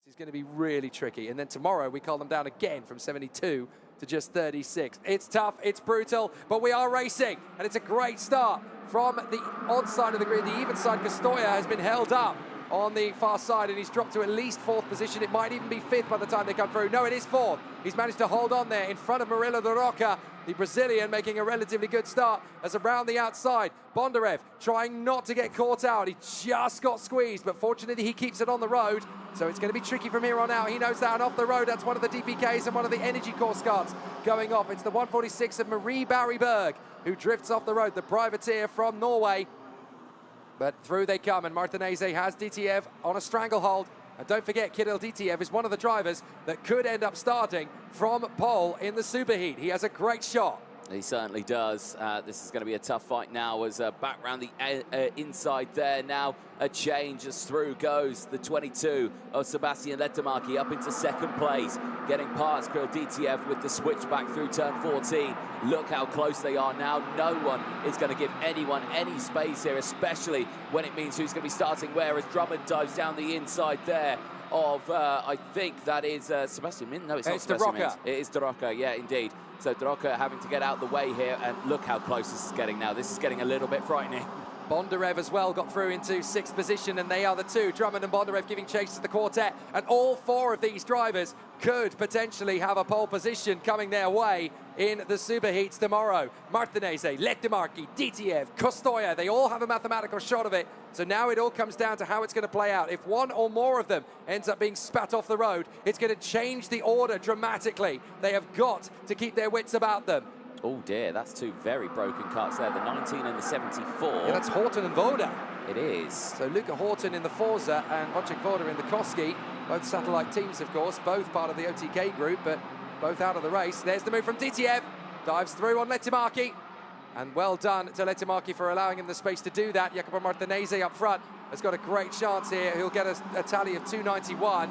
It's going to be really tricky. And then tomorrow we call them down again from 72 to just 36. It's tough, it's brutal, but we are racing. And it's a great start from the odd side of the grid. The even side, Castoya, has been held up on the far side, and he's dropped to at least fourth position. It might even be fifth by the time they come through. No, it is fourth. He's managed to hold on there in front of Murillo de Roca, the Brazilian, making a relatively good start as around the outside. Bondarev trying not to get caught out. He just got squeezed, but fortunately he keeps it on the road. So it's going to be tricky from here on out. He knows that, and off the road, that's one of the DPKs and one of the energy course cards going off. It's the 146 of Marie Barryberg who drifts off the road, the privateer from Norway. But through they come, and Martinez has DTF on a stranglehold. And don't forget, Kirill DTF is one of the drivers that could end up starting from pole in the superheat. He has a great shot. He certainly does. This is going to be a tough fight now as back round the inside there. Now a change as through goes the 22 of Sebastian Letemarki up into second place, getting past Kirill DTF with the switchback through turn 14. Look how close they are now. No one is going to give anyone any space here, especially when it means who's going to be starting where, as Drummond dives down the inside there of, I think that is Sebastian Min. No, it's not Sebastian Min. It is de Roca, yeah, indeed. So de Roca having to get out the way here, and look how close this is getting now. This is getting a little bit frightening. Bondarev as well got through into sixth position, and they are the two, Drummond and Bondarev, giving chase to the quartet. And all four of these drivers could potentially have a pole position coming their way in the superheats tomorrow. Martinez, Letemarki, DTF, Castoya, they all have a mathematical shot of it. So now it all comes down to how it's going to play out. If one or more of them ends up being spat off the road, it's going to change the order dramatically. They have got to keep their wits about them. Oh dear, that's two very broken cuts there, the 19 and the 74. Yeah, that's Horton and Voda. It is. So Luca Horton in the Forza and Wojciech Voda in the Koski. Both satellite teams, of course, both part of the OTK group, but both out of the race. There's the move from DTF. Dives through on Letemarki. And well done to Letemarki for allowing him the space to do that. Jacopo Martinez up front has got a great chance here. He'll get a tally of 291.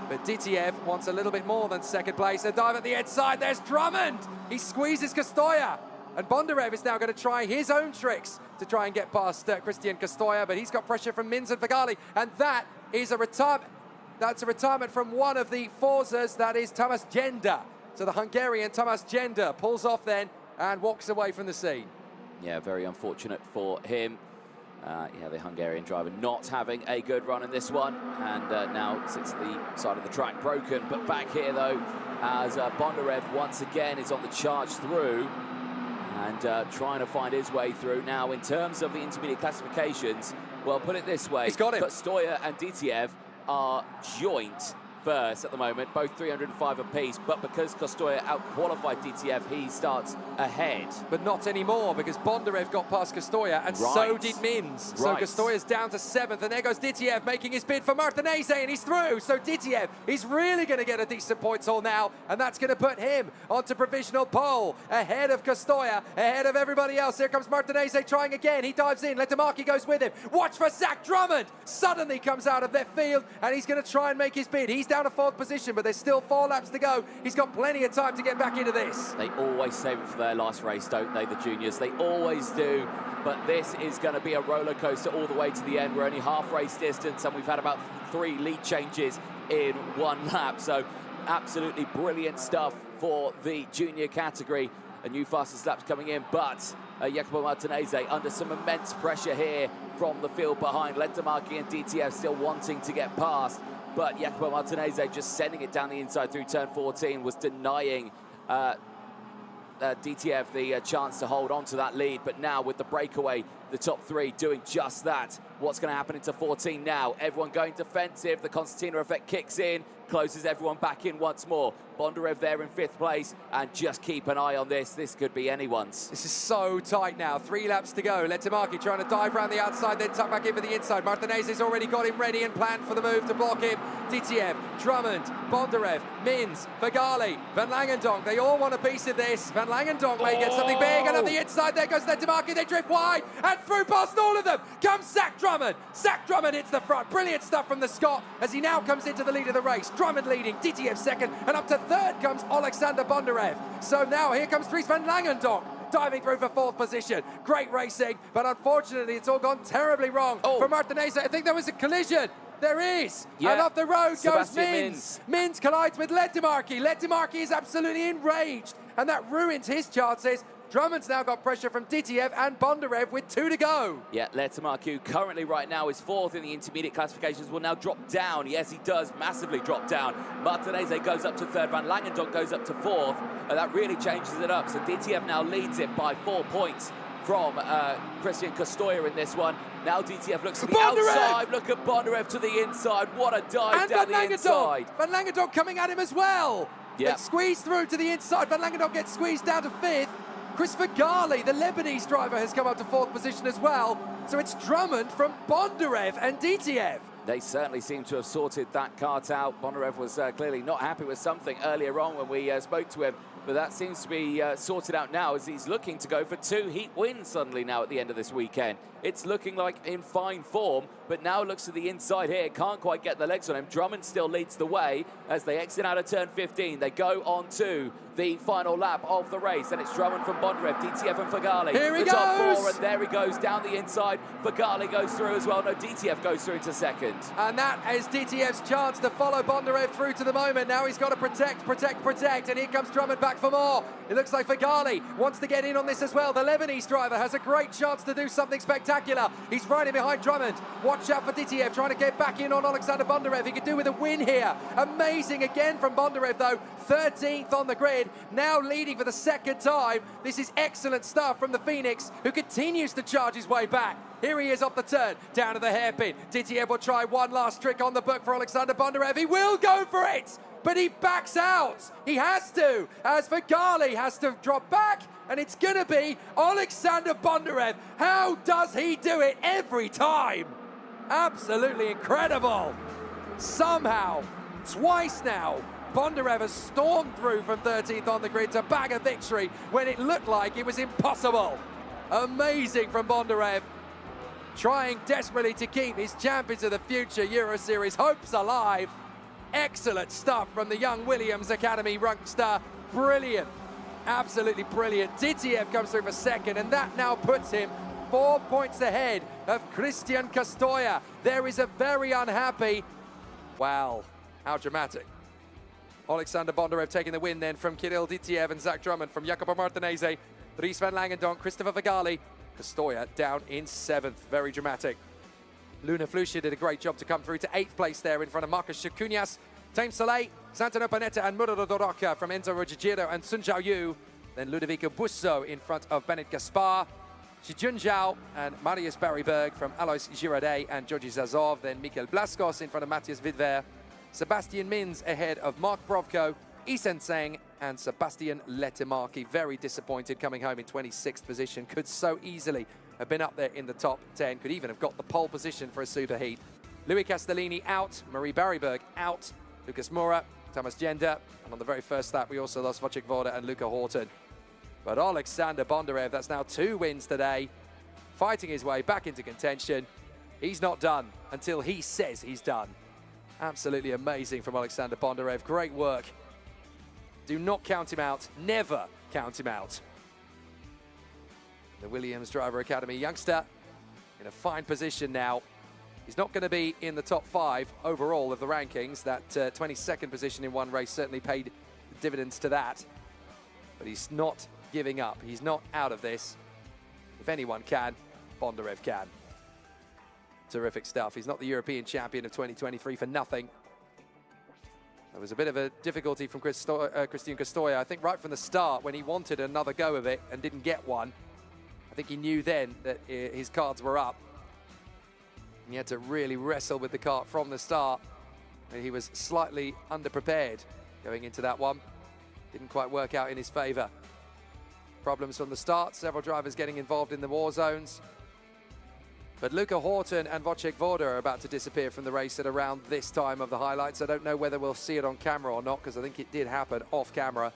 But DTF wants a little bit more than second place. A dive at the inside. There's Drummond. He squeezes Castoya. And Bondarev is now going to try his own tricks to try and get past Christian Castoya. But he's got pressure from Mins and Fagali. And that is a retirement. That's a retirement from one of the Forzas. That is Tamas Genda. So the Hungarian Tamas Genda pulls off then and walks away from the scene. Yeah, very unfortunate for him. Yeah, the Hungarian driver not having a good run in this one, and now sits at the side of the track broken. But back here though, as Bondarev once again is on the charge through and trying to find his way through. Now in terms of the intermediate classifications, well, put it this way, he's got him. Castoya and DTF are joint first at the moment, both 305 apiece, but because Castoya out-qualified DTF, he starts ahead. But not anymore, because Bondarev got past Castoya, and so did Mins. So Castoya's down to seventh, and there goes DTF making his bid for Martinez, and he's through. So DTF is really going to get a decent points haul now, and that's going to put him onto provisional pole, ahead of Castoya, ahead of everybody else. Here comes Martinez trying again. He dives in. Letemarki goes with him. Watch for Zach Drummond. Suddenly comes out of left field, and he's going to try and make his bid. He's down to fourth position, but there's still 4 laps to go. He's got plenty of time to get back into this. They always save it for their last race, don't they, the juniors? They always do. But this is going to be a roller coaster all the way to the end. We're only half race distance, and we've had about 3 lead changes in 1 lap. So absolutely brilliant stuff for the junior category. A new fastest laps coming in, but Jacopo Martinez under some immense pressure here from the field behind. Letemarki and DTF still wanting to get past, but Jacopo Martinez just sending it down the inside through turn 14 was denying DTF the chance to hold on to that lead. But now with the breakaway, the top 3 doing just that. What's going to happen into 14 now? Everyone going defensive. The Constantina effect kicks in, closes everyone back in once more. Bondarev there in 5th place, and just keep an eye on this. This could be anyone's. This is so tight now. 3 laps to go. Letemarki trying to dive around the outside, then tuck back in for the inside. Martinez has already got him ready and planned for the move to block him. DTF, Drummond, Bondarev, Mins, Fagali, Van Langendonk. They all want a piece of this. Van Langendonk may get something big, and on the inside there goes Letemarki. They drift wide, and through past all of them comes Zach Drummond. Zach Drummond hits the front. Brilliant stuff from the Scot as he now comes into the lead of the race. Drummond leading, DTF second, and up to third comes Oleksandr Bondarev. So now here comes Dries Van Langendonk diving through for 4th position. Great racing, but unfortunately it's all gone terribly wrong for Martinez. I think there was a collision. There is. Yeah. And off the road goes Sebastian Mins. Mins collides with Letimarki. Letimarki is absolutely enraged. And that ruins his chances. Drummond's now got pressure from Ditiev and Bondarev with 2 to go. Yeah, Letimarki, who currently right now is 4th in the intermediate classifications, will now drop down. Yes, he does massively drop down. Martinez goes up to 3rd, Van Langendonk goes up to 4th, and that really changes it up. So Ditiev now leads it by 4 points from Christian Kostoya in this one. Now Ditiev looks to the outside. Look at Bondarev to the inside. What a dive and down the inside. Van Langendonk coming at him as well. Yeah. And squeezed through to the inside. Van Langendonk gets squeezed down to 5th. Chris Vigali, the Lebanese driver, has come up to 4th position as well. So it's Drummond from Bondarev and Ditiev. They certainly seem to have sorted that kart out. Bondarev was clearly not happy with something earlier on when we spoke to him, but that seems to be sorted out now as he's looking to go for 2 heat wins suddenly now at the end of this weekend. It's looking like in fine form, but now looks to the inside here. Can't quite get the legs on him. Drummond still leads the way as they exit out of turn 15. They go on to the final lap of the race, and it's Drummond from Bondarev, DTF and Vigali. Here he the top goes! 4, and there he goes down the inside. Vigali goes through as well. No, DTF goes through into 2nd. And that is DTF's chance to follow Bondarev through to the moment. Now he's got to protect, and here comes Drummond back for more. It looks like Vigali wants to get in on this as well. The Lebanese driver has a great chance to do something spectacular. He's riding behind Drummond. Watch out for Ditiev trying to get back in on Oleksandr Bondarev. He could do with a win here. Amazing again from Bondarev though. 13th on the grid, now leading for the 2nd time. This is excellent stuff from the Phoenix, who continues to charge his way back. Here he is off the turn, down to the hairpin. Ditiev will try one last trick on the book for Oleksandr Bondarev. He will go for it, but he backs out. He has to, as Vigali has to drop back, and it's gonna be Oleksandr Bondarev. How does he do it every time? Absolutely incredible. Somehow, twice now, Bondarev has stormed through from 13th on the grid to bag a victory when it looked like it was impossible. Amazing from Bondarev, trying desperately to keep his Champions of the Future Euro Series hopes alive. Excellent stuff from the young Williams Academy youngster. Brilliant, absolutely brilliant. Ditiev comes through for 2nd, and that now puts him 4 points ahead of Christian Kostoya. There is a very unhappy, wow, how dramatic. Oleksandr Bondarev taking the win then from Kirill Ditiev and Zach Drummond from Jacopo Martinez, Dries Van Langendonk, Christopher Vigali. Kostoya down in 7th, very dramatic. Luna Flusha did a great job to come through to 8th place there in front of Marcus Chacunas, Tame Soleil, Santino Panetta and Murado Doroca from Enzo Ruggiero and Sun Zhao Yu. Then Ludovico Busso in front of Bennett Gaspar, Shijun Zhao and Marius Barryberg from Alois Girardet and Georgi Zazov. Then Mikel Blaskos in front of Matthias Vidver. Sebastian Mins ahead of Mark Brovko, Isen Seng and Sebastian Letimarki. Very disappointed coming home in 26th position. Could so easily have been up there in the top 10. Could even have got the pole position for a superheat. Louis Castellini out, Marie Barryberg out, Lucas Moura, Thomas Gender, and on the very first lap we also lost Wojciech Woda and Luca Horton. But Oleksandr Bondarev, that's now 2 wins today, fighting his way back into contention. He's not done until he says he's done. Absolutely amazing from Oleksandr Bondarev. Great work. Do not count him out. Never count him out. The Williams Driver Academy youngster in a fine position now. He's not going to be in the top 5 overall of the rankings. That 22nd position in one race certainly paid dividends to that. But he's not giving up. He's not out of this. If anyone can, Bondarev can. Terrific stuff. He's not the European champion of 2023 for nothing. There was a bit of a difficulty from Christian Kostoya, I think right from the start when he wanted another go of it and didn't get one. I think he knew then that his cards were up. And he had to really wrestle with the kart from the start. And he was slightly underprepared going into that one. Didn't quite work out in his favor. Problems from the start, several drivers getting involved in the war zones. But Luca Horton and Wojciech Woda are about to disappear from the race at around this time of the highlights. I don't know whether we'll see it on camera or not, because I think it did happen off camera.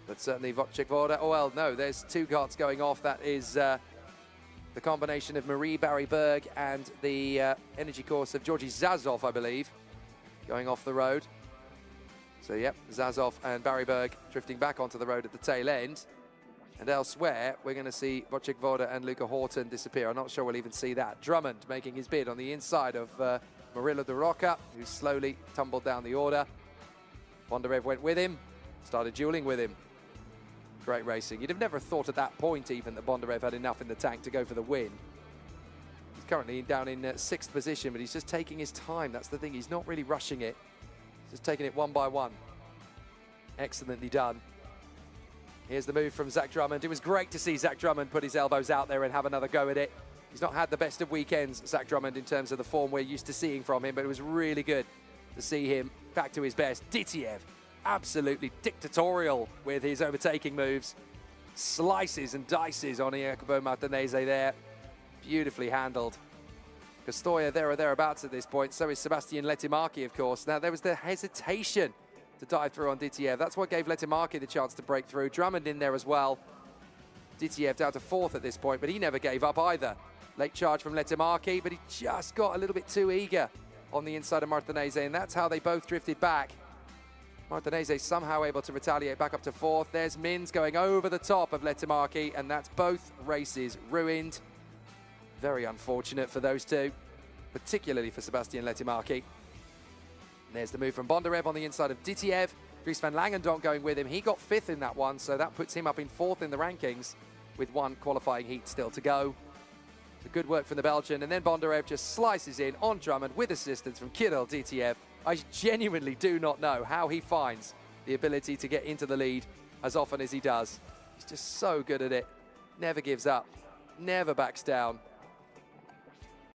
But certainly Wojciech Woda, oh well, no, there's 2 karts going off. That is the combination of Marie Barryberg and the energy course of Georgi Zazov, I believe, going off the road. So yep, Zazov and Barryberg drifting back onto the road at the tail end. And elsewhere, we're going to see Wojciech Woda and Luca Horton disappear. I'm not sure we'll even see that. Drummond making his bid on the inside of Murillo de Roca, who slowly tumbled down the order. Bondarev went with him, started dueling with him. Great racing. You'd have never thought at that point even that Bondarev had enough in the tank to go for the win. He's currently down in 6th position, but he's just taking his time. That's the thing, he's not really rushing it. He's just taking it one by one. Excellently done. Here's the move from Zach Drummond. It was great to see Zach Drummond put his elbows out there and have another go at it. He's not had the best of weekends, Zach Drummond, in terms of the form we're used to seeing from him, but it was really good to see him back to his best. Ditiev, absolutely dictatorial with his overtaking moves. Slices and dices on Jacopo Martinez there. Beautifully handled. Castoya there or thereabouts at this point. So is Sebastian Lettimarchi, of course. Now, there was the hesitation to dive through on Ditiev. That's what gave Lettimarchi the chance to break through. Drummond in there as well. Ditiev down to 4th at this point, but he never gave up either. Late charge from Lettimarchi, but he just got a little bit too eager on the inside of Martinez, and that's how they both drifted back. Martinez somehow able to retaliate back up to 4th. There's Mins going over the top of Lettimarchi, and that's both races ruined. Very unfortunate for those two, particularly for Sebastian Lettimarchi. There's the move from Bondarev on the inside of Ditiev. Dries van Langendonk going with him. He got 5th in that one, so that puts him up in 4th in the rankings with one qualifying heat still to go. So good work from the Belgian, and then Bondarev just slices in on Drummond with assistance from Kirill Ditiev. I genuinely do not know how he finds the ability to get into the lead as often as he does. He's just so good at it. Never gives up, never backs down.